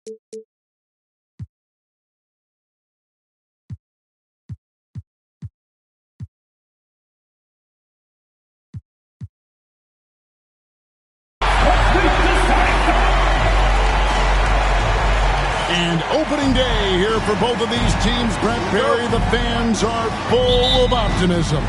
And opening day here for both of these teams, Brent Barry. The fans are full of optimism.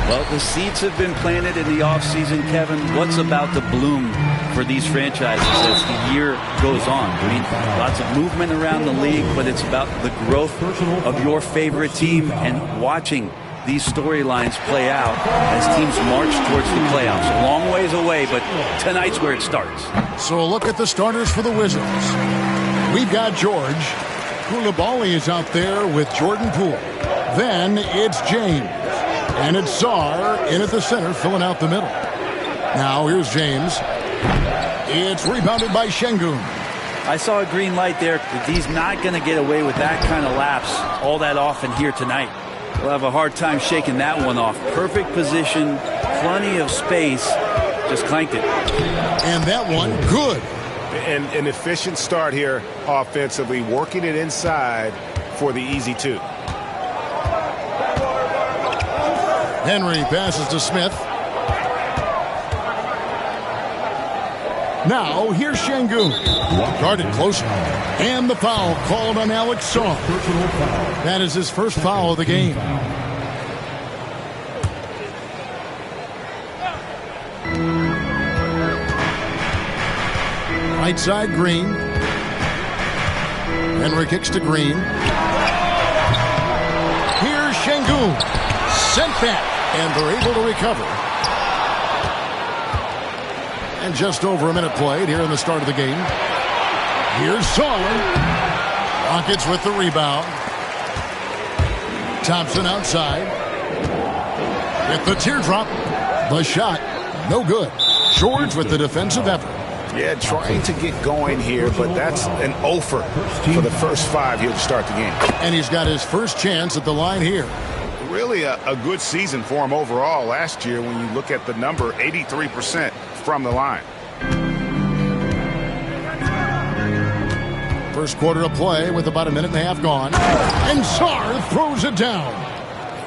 Well, the seeds have been planted in the offseason, Kevin. What's about to bloom for these franchises as the year goes on? I mean, lots of movement around the league, but it's about the growth of your favorite team and watching these storylines play out as teams march towards the playoffs. A long ways away, but tonight's where it starts. So a look at the starters for the Wizards. We've got George. Koulibaly is out there with Jordan Poole. Then it's James. And it's Sarr in at the center, filling out the middle. Now here's James. It's rebounded by Şengün. I saw a green light there. He's not going to get away with that kind of lapse all that often here tonight. We'll have a hard time shaking that one off. Perfect position, plenty of space. Just clanked it. And that one, good. And an efficient start here offensively, working it inside for the easy two. Henry passes to Smith. Now here's Şengün. Guarded closer. And the foul called on Alex Sarr. That is his first foul of the game. Right side, Green. Henry kicks to Green. Here's Şengün. Sent back, and they're able to recover. And just over a minute played here in the start of the game. Here's Sarr. Rockets with the rebound. Thompson outside. With the teardrop. The shot, no good. George with the defensive effort. Yeah, trying to get going here, but that's an offer for the first five here to start the game. And he's got his first chance at the line here. Really a good season for him overall last year when you look at the number, 83% from the line. First quarter of play with about a minute and a half gone. And Sarr throws it down.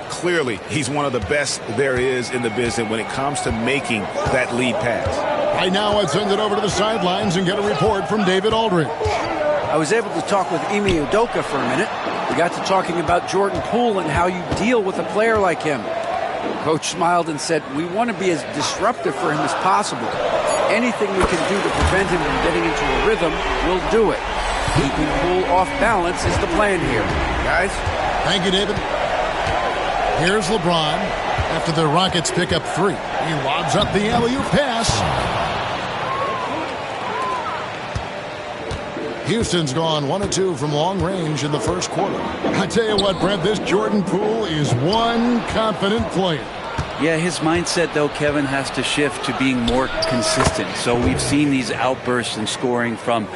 Clearly, he's one of the best there is in the business when it comes to making that lead pass. Right now, I'd send it over to the sidelines and get a report from David Aldridge. I was able to talk with Ime Udoka for a minute. We got to talking about Jordan Poole and how you deal with a player like him. Coach smiled and said, we want to be as disruptive for him as possible. Anything we can do to prevent him from getting into a rhythm, we'll do it. Keeping Poole off balance is the plan here. Guys? Thank you, David. Here's LeBron after the Rockets pick up 3. He lobs up the alley-oop pass. Houston's gone 1 of 2 from long range in the first quarter. I tell you what, Brent, this Jordan Poole is one confident player. Yeah, his mindset, though, Kevin, has to shift to being more consistent. So we've seen these outbursts in scoring from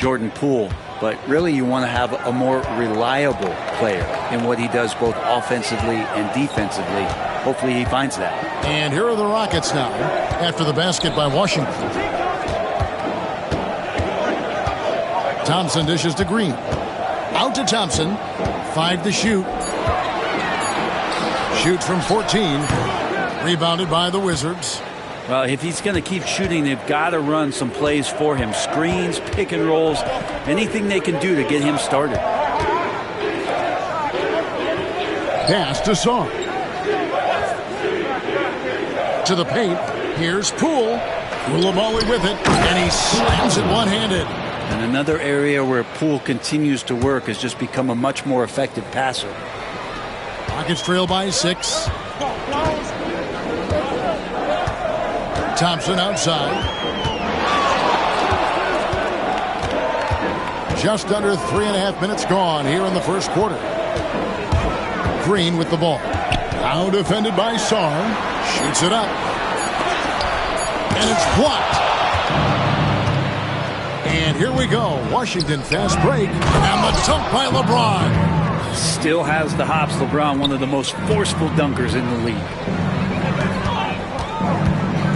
Jordan Poole, but really you want to have a more reliable player in what he does both offensively and defensively. Hopefully he finds that. And here are the Rockets now after the basket by Washington. Thompson dishes to Green. Out to Thompson. 5 to shoot. Shoots from 14. Rebounded by the Wizards. Well, if he's going to keep shooting, they've got to run some plays for him. Screens, pick and rolls, anything they can do to get him started. Pass to Sarr. To the paint. Here's Poole. Koulibaly with it, and he slams it one-handed. And another area where Poole continues to work has just become a much more effective passer. Rockets trail by 6. Thompson outside. Just under 3.5 minutes gone here in the first quarter. Green with the ball. Now defended by Sarr. Shoots it up. And it's blocked. And here we go. Washington fast break. And the dunk by LeBron. Still has the hops. LeBron, one of the most forceful dunkers in the league.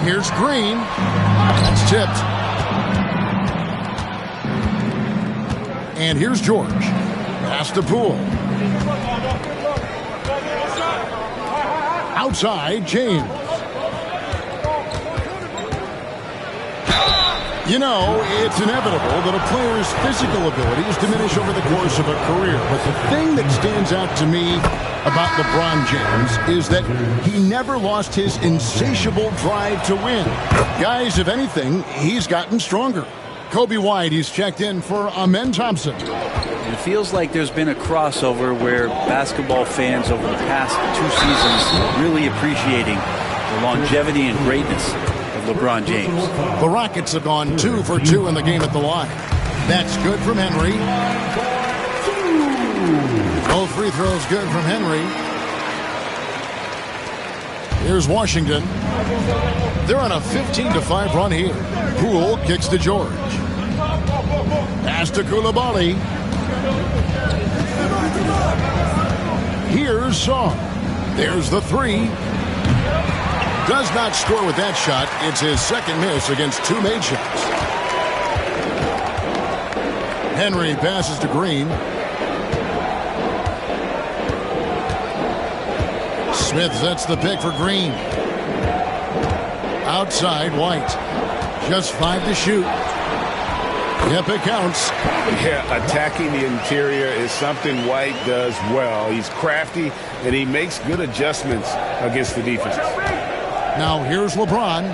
Here's Green. That's tipped. And here's George. Pass to Poole. Outside, James. You know, it's inevitable that a player's physical abilities diminish over the course of a career. But the thing that stands out to me about LeBron James is that he never lost his insatiable drive to win. Guys, if anything, he's gotten stronger. Kobe White, he's checked in for Amen Thompson. It feels like there's been a crossover where basketball fans over the past 2 seasons really appreciating the longevity and greatness of LeBron James. The Rockets have gone 2 for 2 in the game at the line. That's good from Henry. Both free throws good from Henry. Here's Washington. They're on a 15-5 run here. Poole kicks to George. Pass to Coulibaly. Here's Song. There's the 3. Does not score with that shot. It's his second miss against 2 made shots. Henry passes to Green. Smith sets the pick for Green. Outside, White. Just 5 to shoot. Yep, it counts. Yeah, attacking the interior is something White does well. He's crafty, and he makes good adjustments against the defense. Now here's LeBron.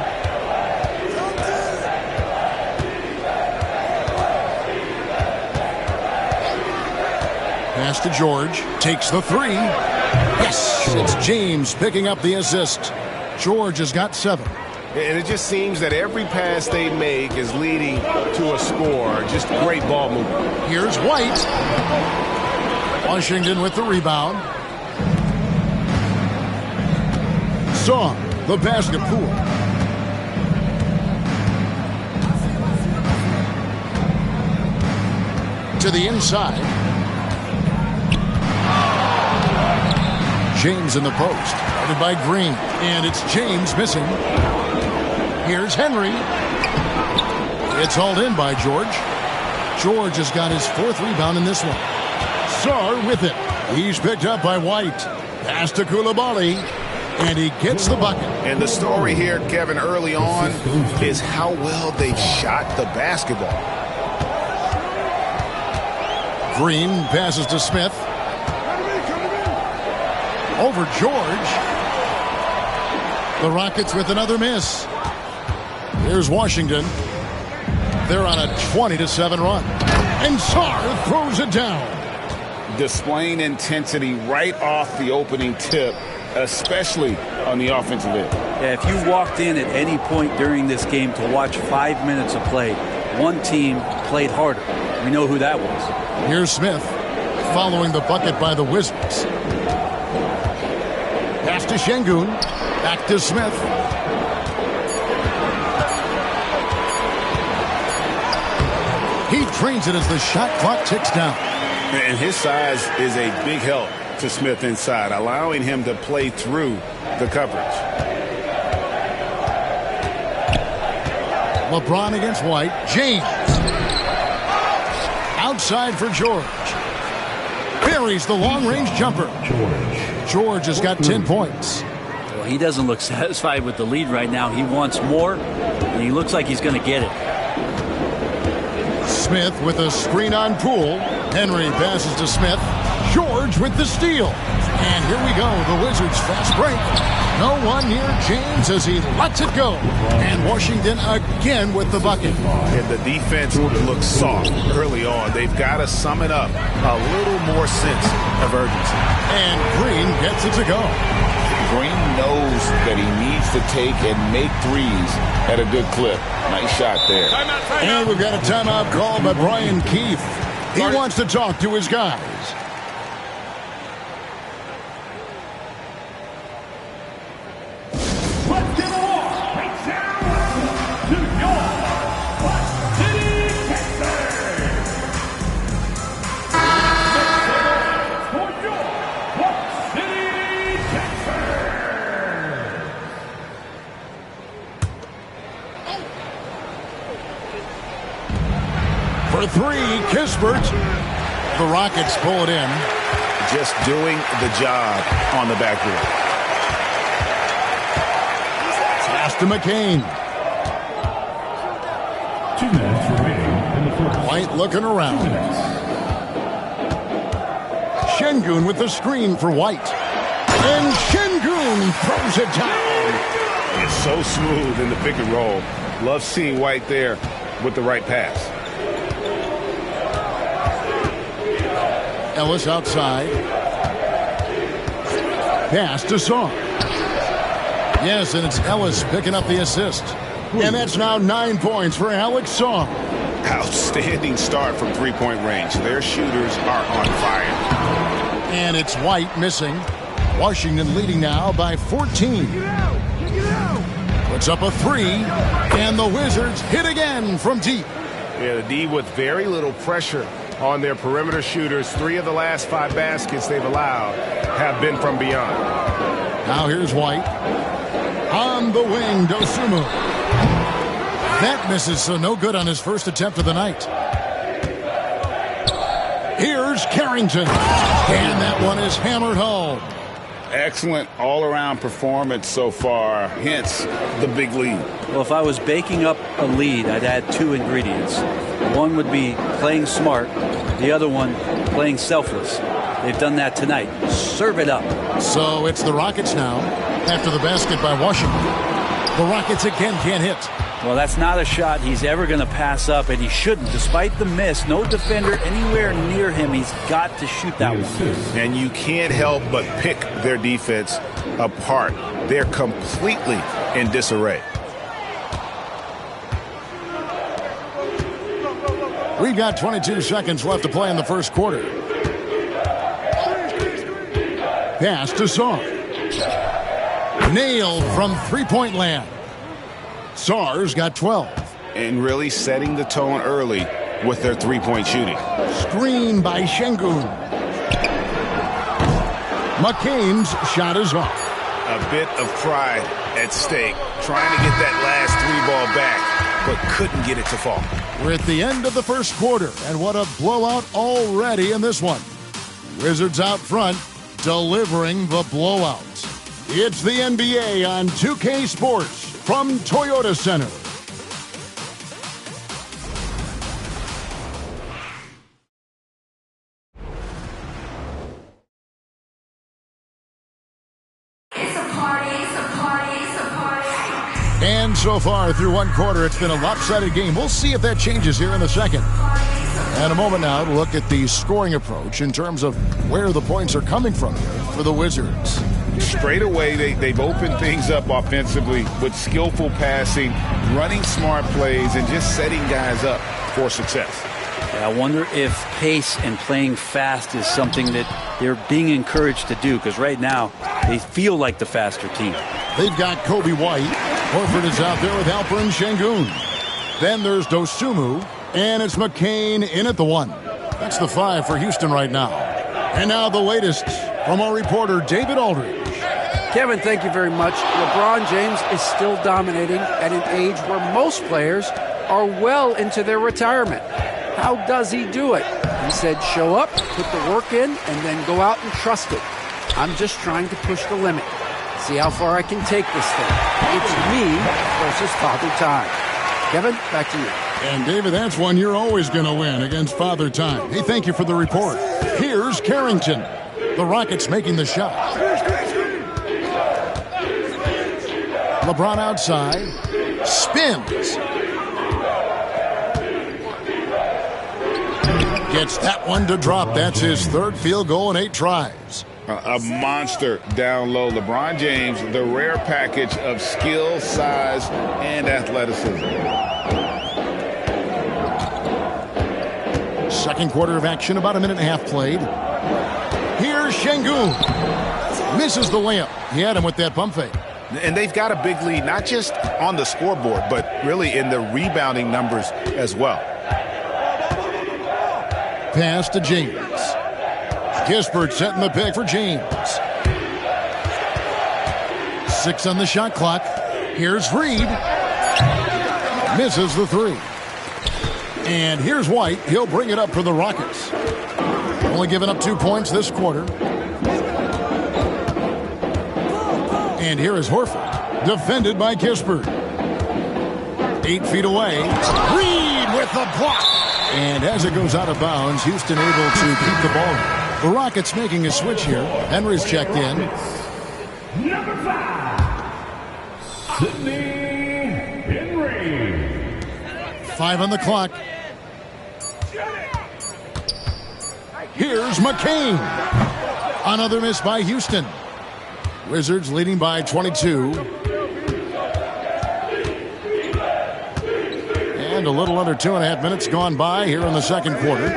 Pass to George. Takes the 3. Yes, it's James picking up the assist. George has got 7. And it just seems that every pass they make is leading to a score. Just great ball movement. Here's White. Washington with the rebound. Song, the pass to Poole. To the inside. James in the post. Guarded by Green. And it's James missing. Here's Henry. It's hauled in by George. George has got his 4th rebound in this one. Sarr with it. He's picked up by White. Pass to Coulibaly. And he gets the bucket. And the story here, Kevin, early on is how well they shot the basketball. Green passes to Smith. Over George. The Rockets with another miss. Here's Washington. They're on a 20-7 run. And Sarr throws it down. Displaying intensity right off the opening tip, especially on the offensive end. Yeah, if you walked in at any point during this game to watch 5 minutes of play, one team played harder. We know who that was. Here's Smith following the bucket by the Wizards. Pass to Şengün. Back to Smith. He drains it as the shot clock ticks down. And his size is a big help to Smith inside, allowing him to play through the coverage. LeBron against White. James. Outside for George. Buries the long-range jumper. George has got 10 points. Well, he doesn't look satisfied with the lead right now. He wants more, and he looks like he's going to get it. Smith with a screen on Poole. Henry passes to Smith. George with the steal. And here we go, the Wizards fast break. No one near James as he lets it go. And Washington again with the bucket. And the defense looks soft early on. They've got to sum it up. A little more sense of urgency. And Green gets it to go. Green knows that he needs to take and make threes at a good clip. Nice shot there. And we've got a timeout call by Brian Keefe. He wants to talk to his guys. For three, Kispert. The Rockets pull it in. Just doing the job on the backboard. Pass to McCain. 2 minutes remaining in the first. White looking around. Şengün with the screen for White. And Şengün throws it down. It's so smooth in the pick and roll. Love seeing White there with the right pass. Ellis outside. Pass to Song. Yes, and it's Ellis picking up the assist. And that's now 9 points for Alex Song. Outstanding start from three-point range. Their shooters are on fire. And it's White missing. Washington leading now by 14. Puts up a three, and the Wizards hit again from deep. Yeah, the D with very little pressure on their perimeter shooters. 3 of the last 5 baskets they've allowed have been from beyond. Now here's White. On the wing, Dosunmu. That misses, so no good on his first attempt of the night. Here's Carrington. And that one is hammered home. Excellent all-around performance so far, hence the big lead. Well, if I was baking up a lead, I'd add 2 ingredients. One would be playing smart. The other one, playing selfless. They've done that tonight. Serve it up. So it's the Rockets now after the basket by Washington. The Rockets again can't hit. Well, that's not a shot he's ever going to pass up, and he shouldn't. Despite the miss, no defender anywhere near him. He's got to shoot that one. And you can't help but pick their defense apart. They're completely in disarray. We've got 22 seconds left to play in the first quarter. Pass to Song. Nailed from three-point land. Sar's got 12. And really setting the tone early with their three-point shooting. Screen by Şengün. McCain's shot is off. A bit of pride at stake, trying to get that last 3-ball back, but couldn't get it to fall. We're at the end of the first quarter, and what a blowout already in this one. Wizards out front, delivering the blowout. It's the NBA on 2K Sports from Toyota Center. And so far through one quarter, it's been a lopsided game. We'll see if that changes here in the second. And a moment now to look at the scoring approach in terms of where the points are coming from here for the Wizards. Straight away, they've opened things up offensively with skillful passing, running smart plays, and just setting guys up for success. Yeah, I wonder if pace and playing fast is something that they're being encouraged to do, because right now they feel like the faster team. They've got Kobe White. Horford is out there with Alperen Şengün. Then there's Dosunmu, and it's McCain in at the 1. That's the 5 for Houston right now. And now the latest from our reporter, David Aldridge. Kevin, thank you very much. LeBron James is still dominating at an age where most players are well into their retirement. How does he do it? He said, show up, put the work in, and then go out and trust it. I'm just trying to push the limit. See how far I can take this thing. It's me versus Father Time. Kevin, back to you. And David, that's one you're always going to win against Father Time. Hey, thank you for the report. Here's Carrington. The Rockets making the shot. LeBron outside. Spins. Gets that one to drop. That's his third field goal in 8 tries. A monster down low. LeBron James, the rare package of skill, size, and athleticism. Second quarter of action, about a minute and a half played. Here's Şengün. Misses the layup. He had him with that pump fake. And they've got a big lead, not just on the scoreboard, but really in the rebounding numbers as well. Pass to James. Kispert setting the pick for James. 6 on the shot clock. Here's Reed. Misses the 3. And here's White. He'll bring it up for the Rockets. Only giving up 2 points this quarter. And here is Horford, defended by Kispert. 8 feet away. Reed with the block. And as it goes out of bounds, Houston able to keep the ball. The Rockets making a switch here. Henry's checked in. Number 5, Sidney Henry. 5 on the clock. Here's McCain. Another miss by Houston. Wizards leading by 22. And a little under 2.5 minutes gone by here in the second quarter.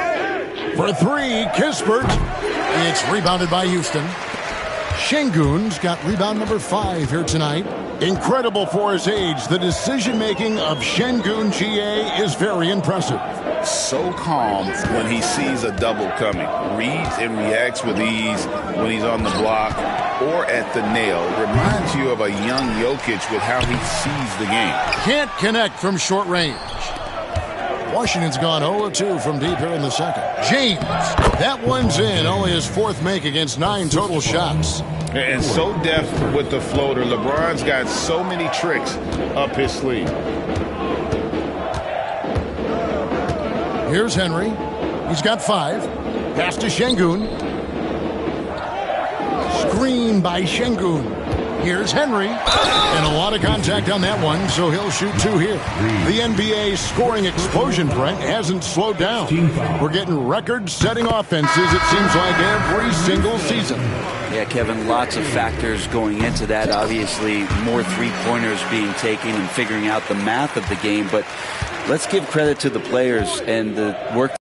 For 3, Kispert. It's rebounded by Houston. Şengün's got rebound number 5 here tonight. Incredible for his age. The decision-making of Şengün GA is very impressive. So calm when he sees a double coming. Reads and reacts with ease when he's on the block or at the nail. Reminds you of a young Jokic with how he sees the game. Can't connect from short range. Washington's gone 0-2 from deep here in the second. James, that one's in. Only his 4th make against 9 total shots. And so deft with the floater. LeBron's got so many tricks up his sleeve. Here's Henry. He's got 5. Pass to Şengün. Screen by Şengün. Here's Henry. And a lot of contact on that one, so he'll shoot 2 here. The NBA scoring explosion, Brent, hasn't slowed down. We're getting record-setting offenses, it seems like, every single season. Yeah, Kevin, lots of factors going into that. Obviously, more three-pointers being taken and figuring out the math of the game. But let's give credit to the players and the work.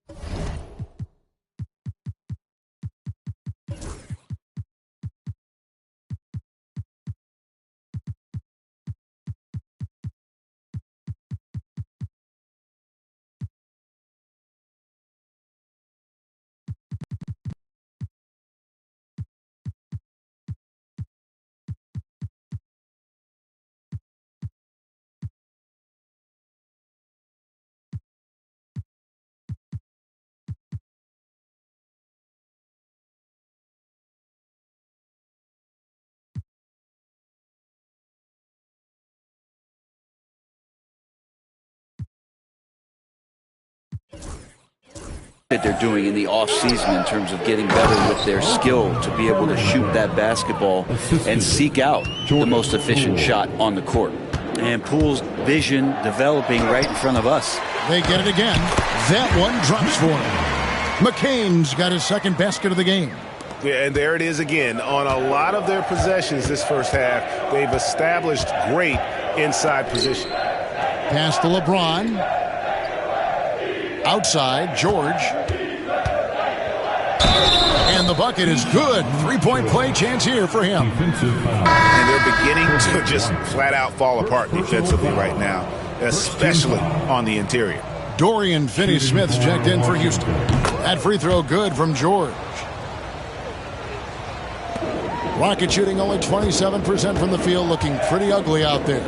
That they're doing in the off-season in terms of getting better with their skill to be able to shoot that basketball and seek out the most efficient shot on the court. And Poole's vision developing right in front of us. They get it again. That one drops for him. McCain's got his 2nd basket of the game. Yeah, and there it is again. On a lot of their possessions this first half, they've established great inside position. Pass to LeBron. Outside, George. And the bucket is good. 3-point play chance here for him. And they're beginning to just flat out fall apart defensively right now, especially on the interior. Dorian Finney-Smith's checked in for Houston. That free throw good from George. Rocket shooting only 27% from the field, looking pretty ugly out there.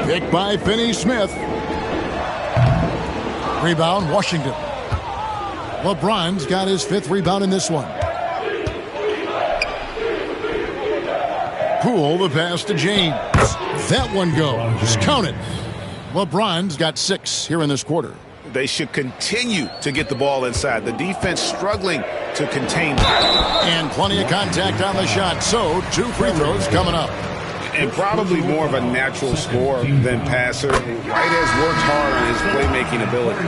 Picked by Finney-Smith. Rebound, Washington. LeBron's got his 5th rebound in this one. Poole, the pass to James. That one goes. Count it. LeBron's got 6 here in this quarter. They should continue to get the ball inside. The defense struggling to contain them. And plenty of contact on the shot. So 2 free throws coming up. And probably more of a natural scorer than passer. White has worked hard on his playmaking ability.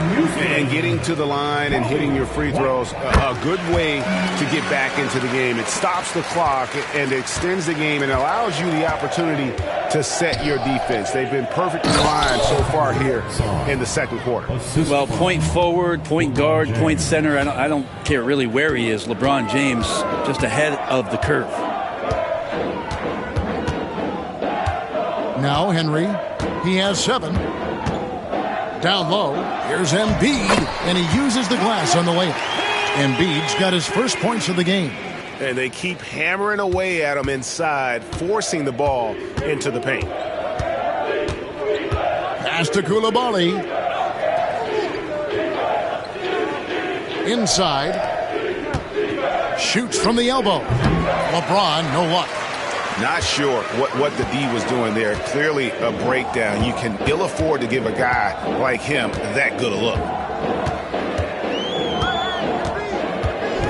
And getting to the line and hitting your free throws, a good way to get back into the game. It stops the clock and extends the game and allows you the opportunity to set your defense. They've been perfectly fine so far here in the second quarter. Well, point forward, point guard, point center. I don't care really where he is. LeBron James just ahead of the curve. Now Henry, he has 7. Down low, here's Embiid, and he uses the glass on the layup. Embiid's got his 1st points of the game. And they keep hammering away at him inside, forcing the ball into the paint. Pass to Koulibaly. Inside. Shoots from the elbow. LeBron, no luck. Not sure what the D was doing there. Clearly a breakdown. You can ill afford to give a guy like him that good a look.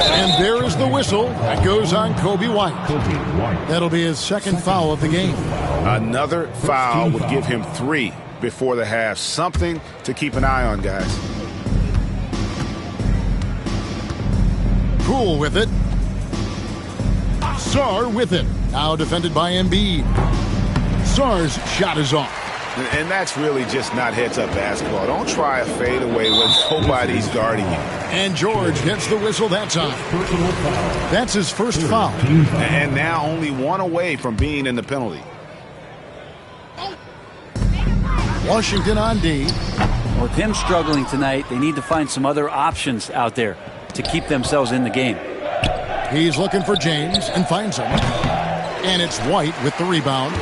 And there is the whistle that goes on Kobe White. That'll be his second foul of the game. Another foul would give him 3 before the half. Something to keep an eye on, guys. Poole with it. Sarr with it. Now defended by Embiid. Sarr's shot is off. And that's really just not heads-up basketball. Don't try a fadeaway when nobody's guarding you. And George gets the whistle that time. That's his first foul. And now only 1 away from being in the penalty. Washington on D. With him struggling tonight, they need to find some other options out there to keep themselves in the game. He's looking for James and finds him. And it's White with the rebound.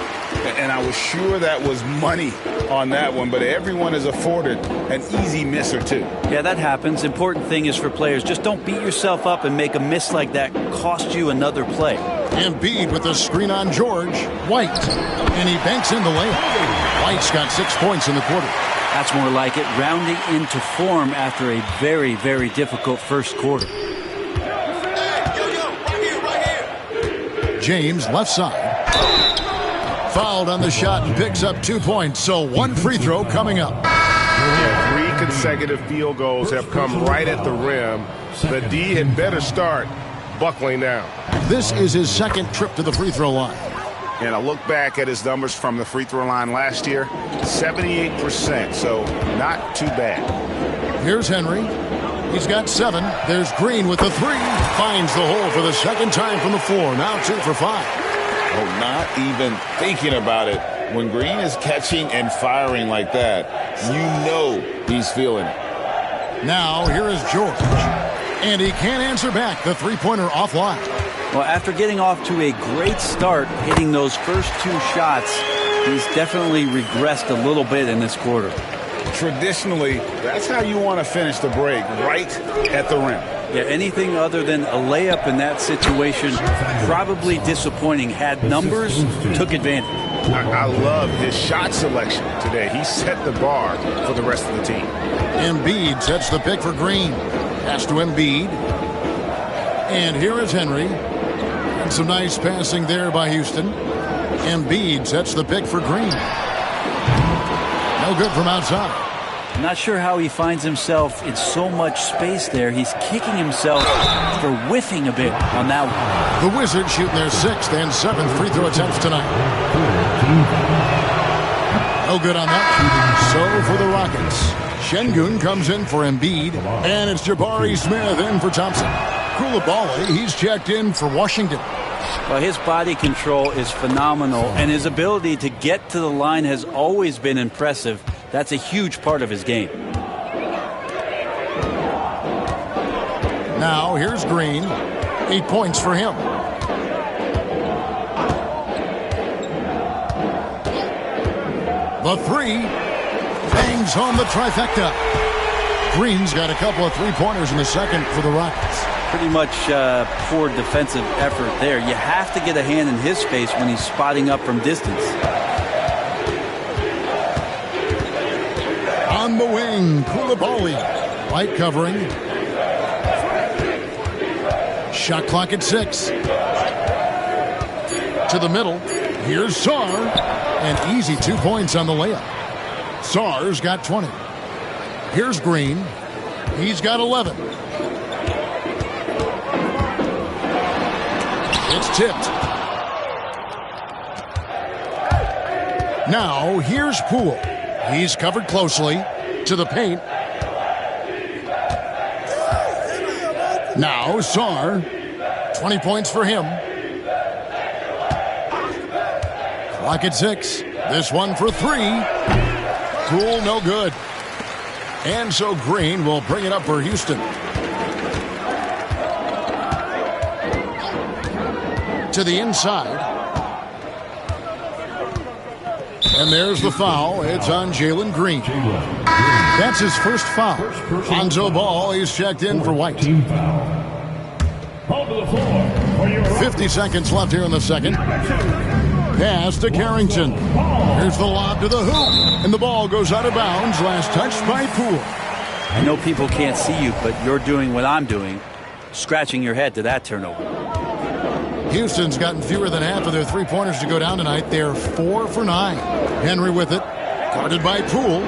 And I was sure that was money on that one, but everyone is afforded an easy miss or two. Yeah, that happens. Important thing is for players, just don't beat yourself up and make a miss like that cost you another play. Embiid with the screen on George. White. And he banks in the layup. White's got 6 points in the quarter. That's more like it, rounding into form after a very, very difficult first quarter. James left side. Fouled on the shot and picks up 2 points. So 1 free throw coming up. Yeah, 3 consecutive field goals have come right at the rim. The D had better start buckling down. This is his second trip to the free throw line. And I look back at his numbers from the free throw line last year, 78%, so not too bad. Here's Henry. He's got 7. There's Green with the 3. Finds the hole for the second time from the floor. Now 2 for 5. Oh, not even thinking about it. When Green is catching and firing like that, you know he's feeling it. Now here is George. And he can't answer back. The three-pointer offline. Well, after getting off to a great start, hitting those first 2 shots, he's definitely regressed a little bit in this quarter. Traditionally, that's how you want to finish the break, right at the rim. Yeah, anything other than a layup in that situation, probably disappointing. Had numbers, took advantage. I love his shot selection today. He set the bar for the rest of the team. Embiid sets the pick for Green. Pass to Embiid. And here is Henry. And some nice passing there by Houston. Embiid sets the pick for Green. No good from outside. I'm not sure how he finds himself in so much space there. He's kicking himself for whiffing a bit on that one. The Wizards shooting their 6th and 7th free throw attempts tonight. No good on that. So for the Rockets, Şengün comes in for Embiid, and it's Jabari Smith in for Thompson. Koulibaly, he's checked in for Washington. Well, his body control is phenomenal, and his ability to get to the line has always been impressive. That's a huge part of his game. Now here's Green. 8 points for him. The 3 bangs home the trifecta. Green's got a couple of 3-pointers in the second for the Rockets. Pretty much poor defensive effort there. You have to get a hand in his face when he's spotting up from distance. On the wing, Koulibaly. White covering. Shot clock at 6. To the middle. Here's Sarr. And easy 2 points on the layup. Sarr's got 20. Here's Green. He's got 11. It's tipped. Now, here's Poole. He's covered closely to the paint. Now, Sarr. 20 points for him. Clock at 6. This one for 3. Poole, no good. And so Green will bring it up for Houston. To the inside. And there's the foul. It's on Jalen Green. That's his first foul. Lonzo Ball is checked in for White. 50 seconds left here in the second. Pass to Carrington. Here's the lob to the hoop. And the ball goes out of bounds. Last touched by Poole. I know people can't see you, but you're doing what I'm doing. Scratching your head to that turnover. Houston's gotten fewer than half of their three-pointers to go down tonight. They're 4 for 9. Henry with it. Guarded by Poole.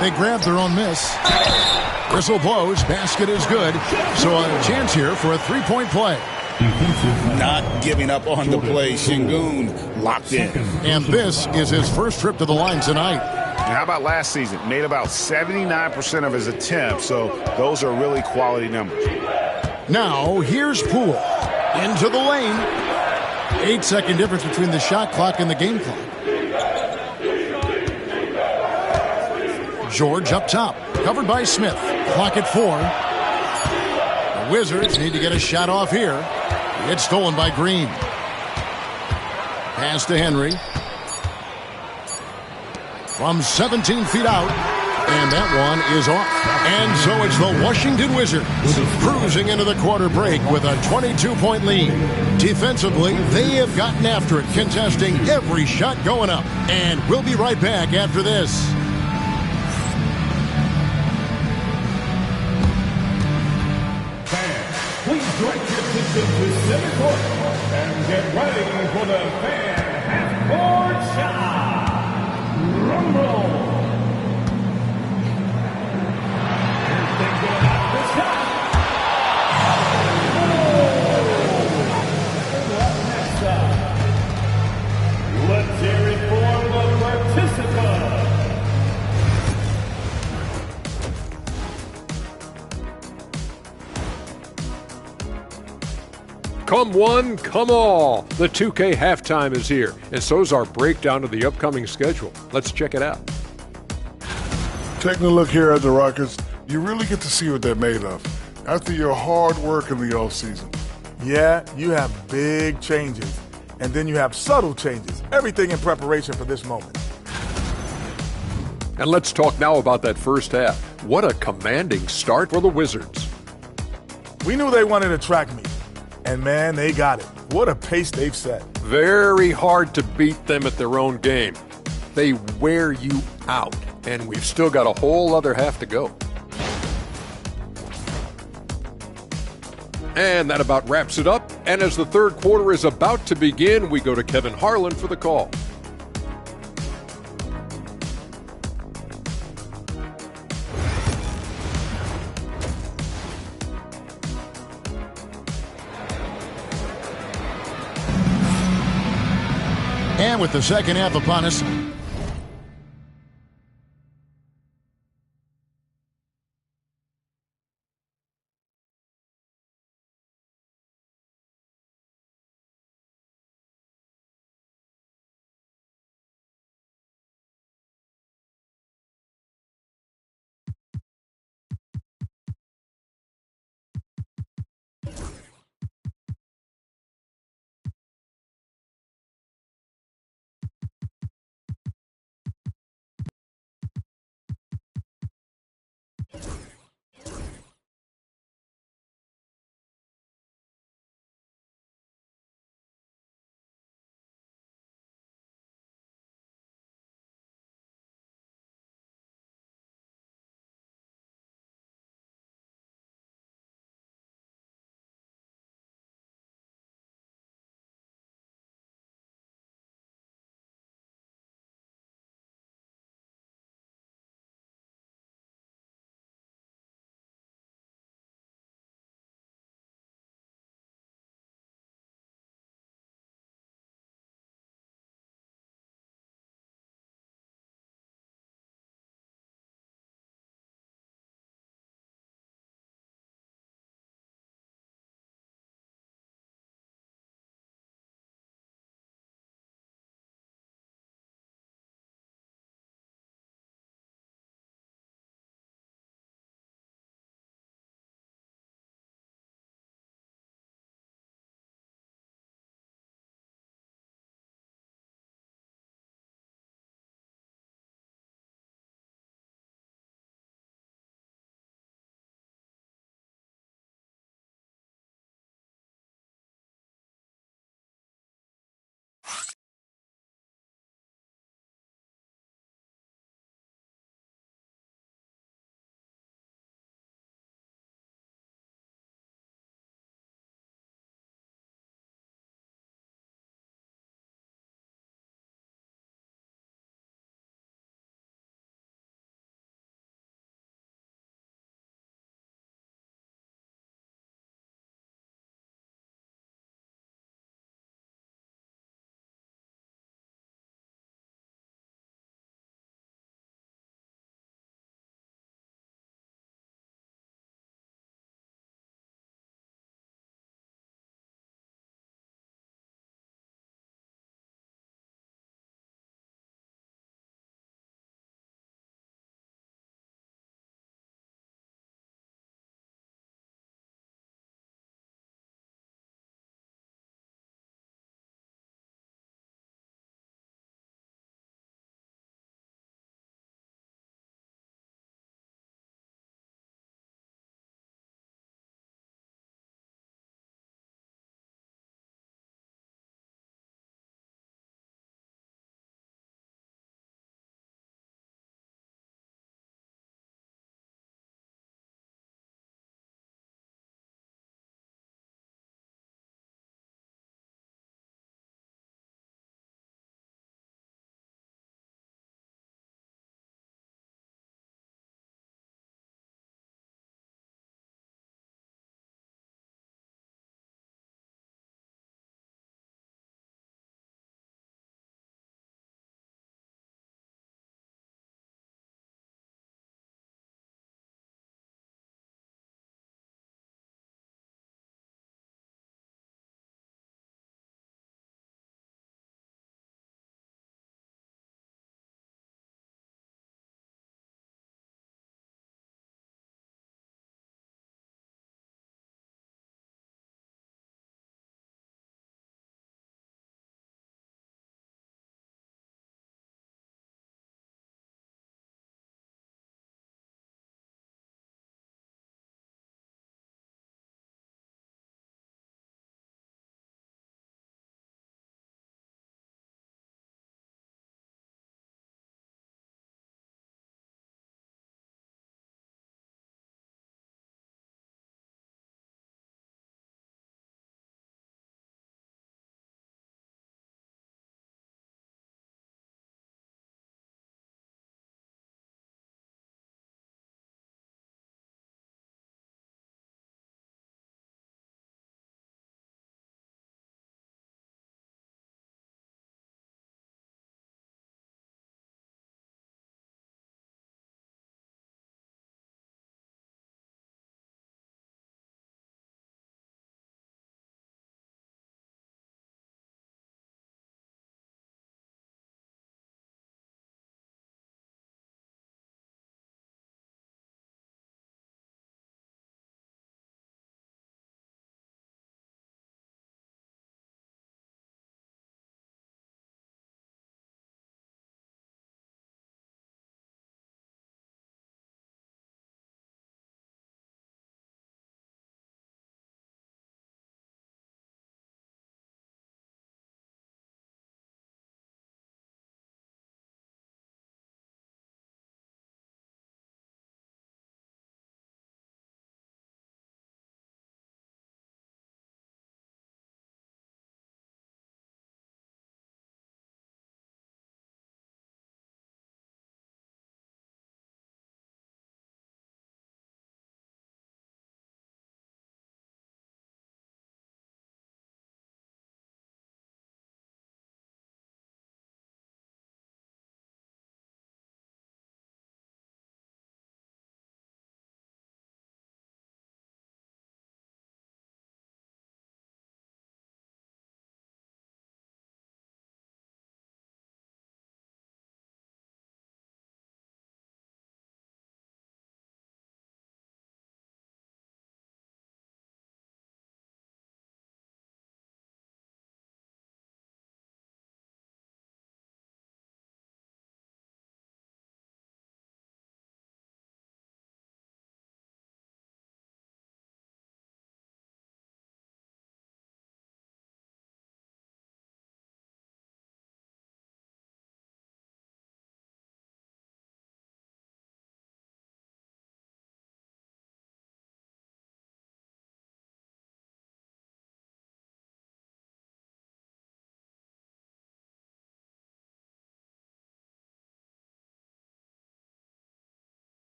They grab their own miss. Whistle blows. Basket is good. So a chance here for a three-point play. Not giving up on the play. Şengün locked in. And this is his first trip to the line tonight. And how about last season? Made about 79% of his attempts, so those are really quality numbers. Now, here's Poole. Into the lane. 8-second difference between the shot clock and the game clock. George up top. Covered by Smith. Clock at 4. The Wizards need to get a shot off here. It's stolen by Green. Pass to Henry. From 17 feet out. And that one is off. And so it's the Washington Wizards cruising into the quarter break with a 22-point lead. Defensively, they have gotten after it, contesting every shot going up. And we'll be right back after this. Please direct your attention to center court and get ready for the fan half-court shot. Rumble. Here's things going out this shot. Next up, let's hear it for the participant. Come one, come all. The 2K halftime is here, and so's our breakdown of the upcoming schedule. Let's check it out. Taking a look here at the Rockets, you really get to see what they're made of after your hard work in the offseason. Yeah, you have big changes, and then you have subtle changes. Everything in preparation for this moment. And let's talk now about that first half. What a commanding start for the Wizards. We knew they wanted to track me. And, man, they got it. What a pace they've set. Very hard to beat them at their own game. They wear you out, and we've still got a whole other half to go. And that about wraps it up. And as the third quarter is about to begin, we go to Kevin Harlan for the call. And with the second half upon us,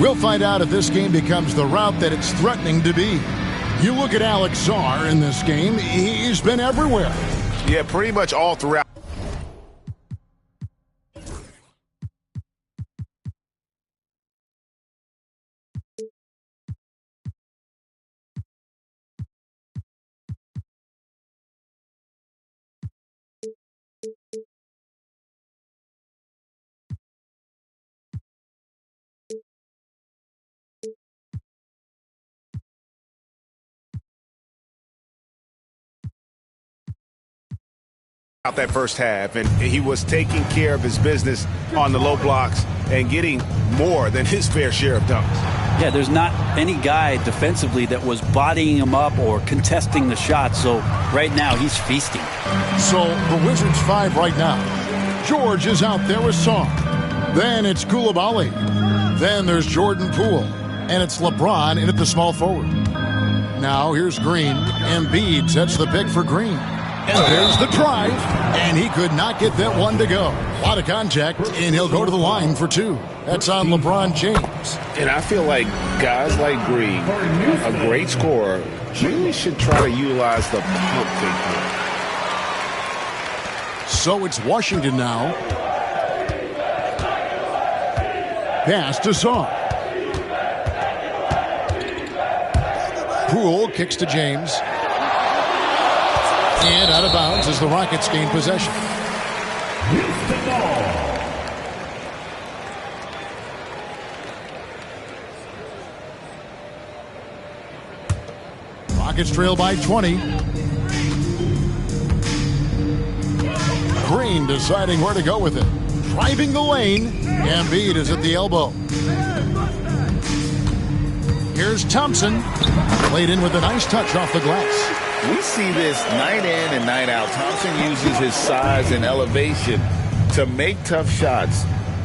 We'll find out if this game becomes the route that it's threatening to be. You look at Alex Sarr in this game, he's been everywhere. Yeah, pretty much all throughout. That first half, and he was taking care of his business on the low blocks and getting more than his fair share of dunks. Yeah, there's not any guy defensively that was bodying him up or contesting the shot, so right now he's feasting. So the Wizards 5 right now. George is out there with Sarr. Then it's Coulibaly. Then there's Jordan Poole. And it's LeBron in at the small forward. Now here's Green. Embiid sets the pick for Green. And there's the drive, and he could not get that one to go. A lot of contact, and he'll go to the line for 2. That's on LeBron James. And I feel like guys like Green, a great scorer, really should try to utilize the pump fake. So it's Washington now. Pass to Sarr. Poole kicks to James. And out of bounds as the Rockets gain possession. Rockets trail by 20. Green deciding where to go with it. Driving the lane. Embiid is at the elbow. Here's Thompson. Played in with a nice touch off the glass. We see this night in and night out. Thompson uses his size and elevation to make tough shots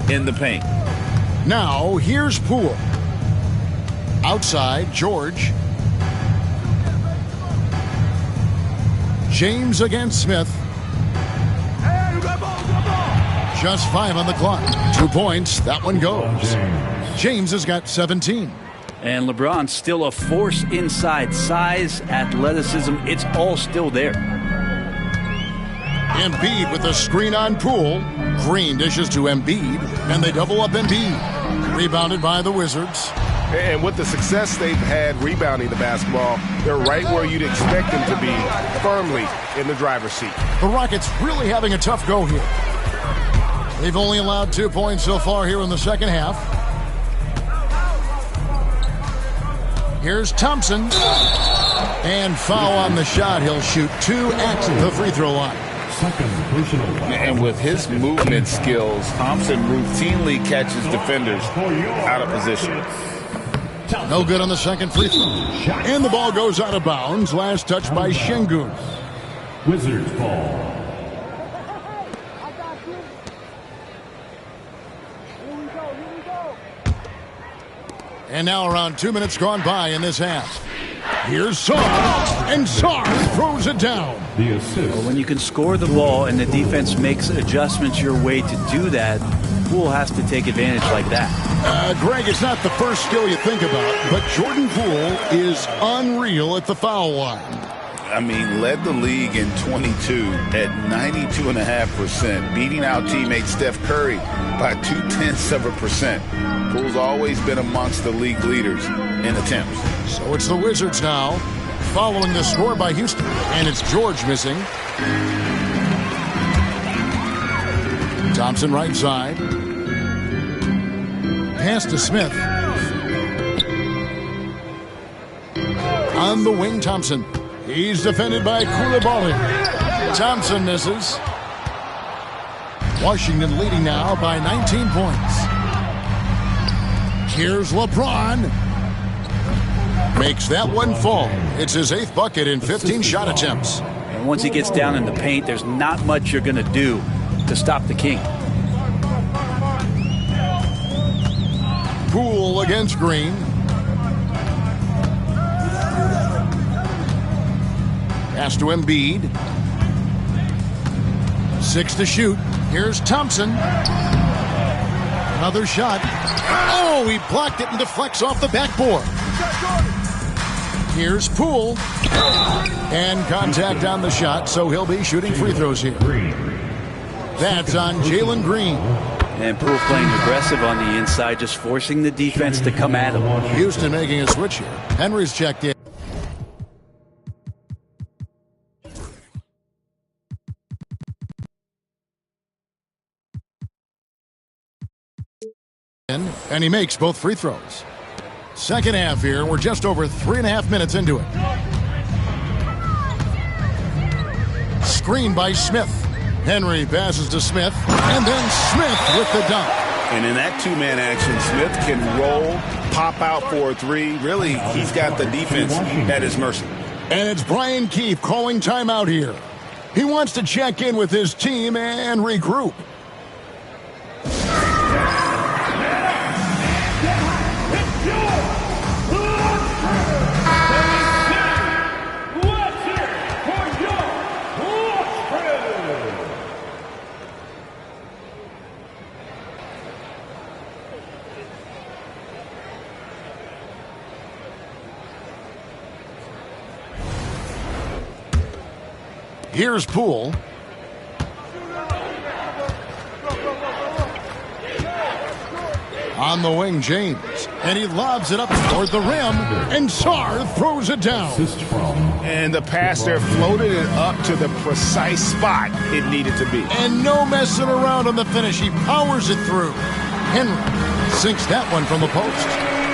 in the paint. Now, here's Poole. Outside, George. James against Smith. Just 5 on the clock. 2 points. That one goes. James has got 17. And LeBron's still a force inside. Size, athleticism, it's all still there. Embiid with a screen on Poole. Green dishes to Embiid, and they double up Embiid. Rebounded by the Wizards. And with the success they've had rebounding the basketball, they're right where you'd expect them to be, firmly in the driver's seat. The Rockets really having a tough go here. They've only allowed 2 points so far here in the second half. Here's Thompson. And foul on the shot. He'll shoot 2 at the free throw line. And with his movement skills, Thompson routinely catches defenders out of position. No good on the second free throw. And the ball goes out of bounds. Last touch by Şengün. Wizards ball. And now around 2 minutes gone by in this half. Here's Sarr, and Sarr throws it down. The assist. Well, when you can score the ball and the defense makes adjustments your way to do that, Poole has to take advantage like that. Greg, it's not the first skill you think about, but Jordan Poole is unreal at the foul line. I mean, led the league in 22 at 92.5%, beating out teammate Steph Curry by 0.2%. Poole's always been amongst the league leaders in attempts. So it's the Wizards now, following the score by Houston, and it's George missing. Thompson right side. Pass to Smith. On the wing, Thompson. He's defended by Coulibaly. Thompson misses. Washington leading now by 19 points. Here's LeBron. Makes that one fall. It's his 8th bucket in 15 shot attempts. And once he gets down in the paint, there's not much you're going to do to stop the King. Poole against Green. Pass to Embiid. 6 to shoot. Here's Thompson. Another shot. Oh, he blocked it and deflects off the backboard. Here's Poole. And contact on the shot, so he'll be shooting free throws here. That's on Jalen Green. And Poole playing aggressive on the inside, just forcing the defense to come at him. Houston making a switch here. Henry's checked in. And he makes both free throws. Second half here. We're just over 3.5 minutes into it. Screen by Smith. Henry passes to Smith, and then Smith with the dunk. And in that two-man action, Smith can roll, pop out for a three. Really, he's got the defense at his mercy. And it's Brian Keefe calling timeout here. He wants to check in with his team and regroup. Here's Poole. On the wing, James. And he lobs it up toward the rim. And Sarr throws it down. And the pass there floated it up to the precise spot it needed to be. And no messing around on the finish. He powers it through. Henry sinks that one from the post.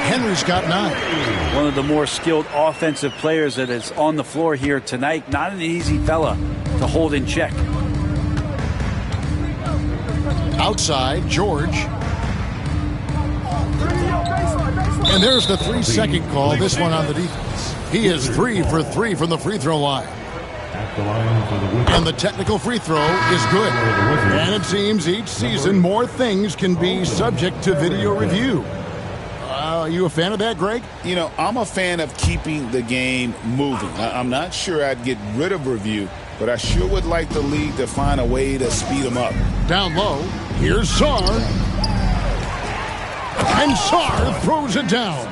Henry's got 9. One of the more skilled offensive players that is on the floor here tonight. Not an easy fella to hold in check. Outside, George. And there's the 3-second call. This one on the defense. He is 3 for 3 from the free throw line. And the technical free throw is good. And it seems each season more things can be subject to video review. Are you a fan of that, Greg? You know, I'm a fan of keeping the game moving. I'm not sure I'd get rid of review, but I sure would like the league to find a way to speed them up. Down low, here's Sarr. And Sarr throws it down.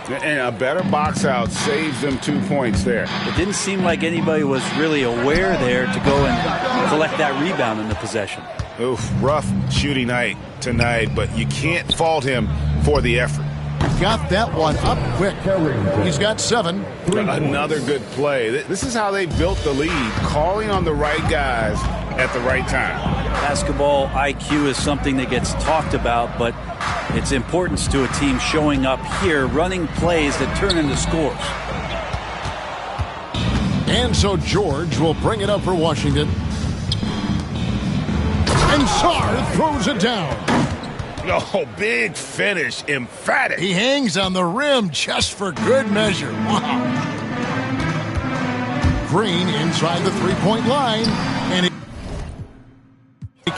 And a better box out saves them 2 points there. It didn't seem like anybody was really aware there to go and collect that rebound in the possession. Oof, rough shooting night tonight, but you can't fault him for the effort. Got that one up quick. He's got 7. Another good play. This is how they built the lead, calling on the right guys at the right time. Basketball IQ is something that gets talked about, but its importance to a team showing up here, running plays that turn into scores. And so George will bring it up for Washington. And Sarr throws it down. Oh, big finish, emphatic. He hangs on the rim just for good measure. Wow. Green inside the three-point line, and